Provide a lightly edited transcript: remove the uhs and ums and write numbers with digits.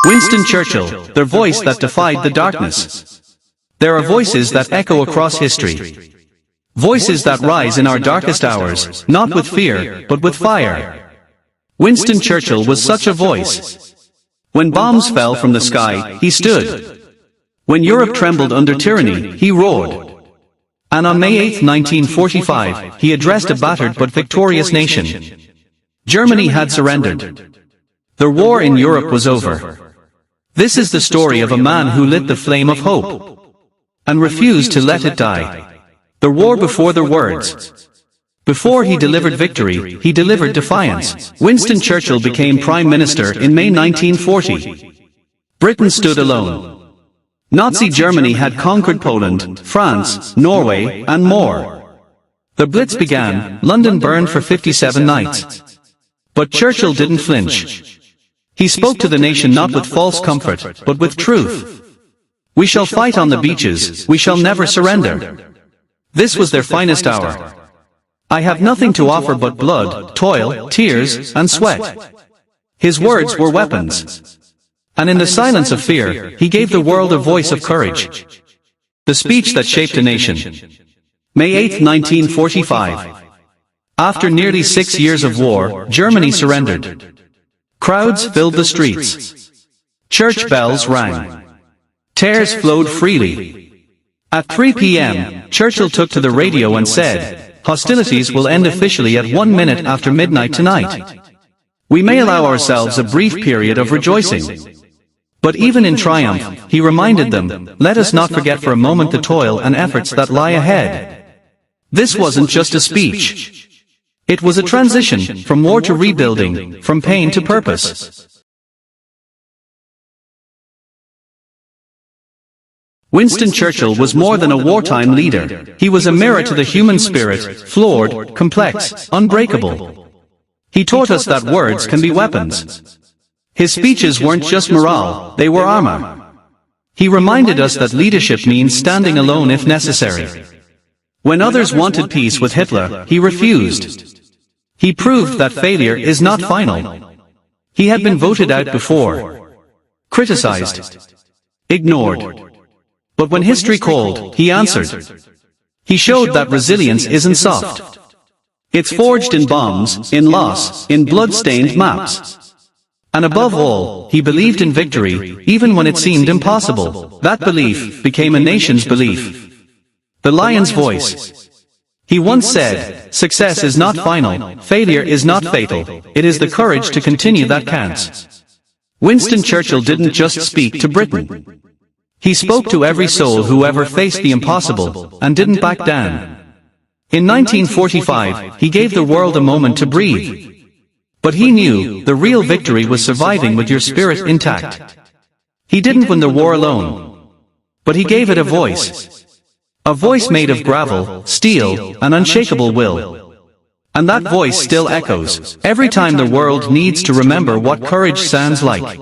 Winston Churchill, their voice that defied the darkness. There are voices that echo across history. Voices that rise in our darkest hours, not with fear, but with fire. Winston Churchill was such a voice. When bombs fell from the sky, he stood. When Europe trembled under tyranny, he roared. And on May 8, 1945, he addressed a battered but victorious nation. Germany had surrendered. The war in Europe was over. This is the story of a man who lit the flame of hope and refused to let it die. The war before the words. Before he delivered victory, he delivered defiance. Winston Churchill became Prime Minister in May 1940. Britain stood alone. Nazi Germany had conquered Poland, France, Norway, and more. The Blitz began, London burned for 57 nights. But Churchill didn't flinch. He spoke to the nation not with false comfort, but with truth. We shall fight on the beaches, we shall never surrender. This was their finest hour. I have nothing to offer but blood, toil, tears, and sweat. His words were weapons. And in the silence of fear, he gave the world a voice of courage. The speech that shaped a nation. May 8, 1945. After nearly 6 years of war, Germany surrendered. Crowds filled the streets. Church bells rang. Tears flowed freely. At 3 p.m., Churchill took to the radio and said, "Hostilities will end officially at 1 minute after midnight tonight. We may allow ourselves a brief period of rejoicing." But even in triumph, he reminded them, "Let us not forget for a moment the toil and efforts that lie ahead." This wasn't just a speech. It was a transition, from war to rebuilding, from pain to purpose. Winston Churchill was more than a wartime leader. He was a mirror to the human spirit, flawed, complex, unbreakable. He taught us that words can be weapons. His speeches weren't just morale, they were armor. He reminded us that leadership means standing alone if necessary. When others wanted peace with Hitler, he refused. He proved that failure is not final. He had been voted out before, criticized, ignored. But when history called, he answered. He showed that resilience isn't soft. It's forged in bombs, in loss, in blood-stained maps. And above all, he believed in victory, even when it seemed impossible. That belief became a nation's belief. The lion's voice. He once said, "Success is not final, failure is not fatal, it is the courage to continue that counts." Winston Churchill didn't just speak to Britain. He spoke to every soul who ever faced the impossible, and didn't back down. In 1945, he gave the world a moment to breathe. But he knew, the real victory was surviving with your spirit intact. He didn't win the war alone. But he gave it a voice. A voice made of gravel, steel, and unshakable will. And that voice still echoes, every time the world needs to remember what courage sounds like.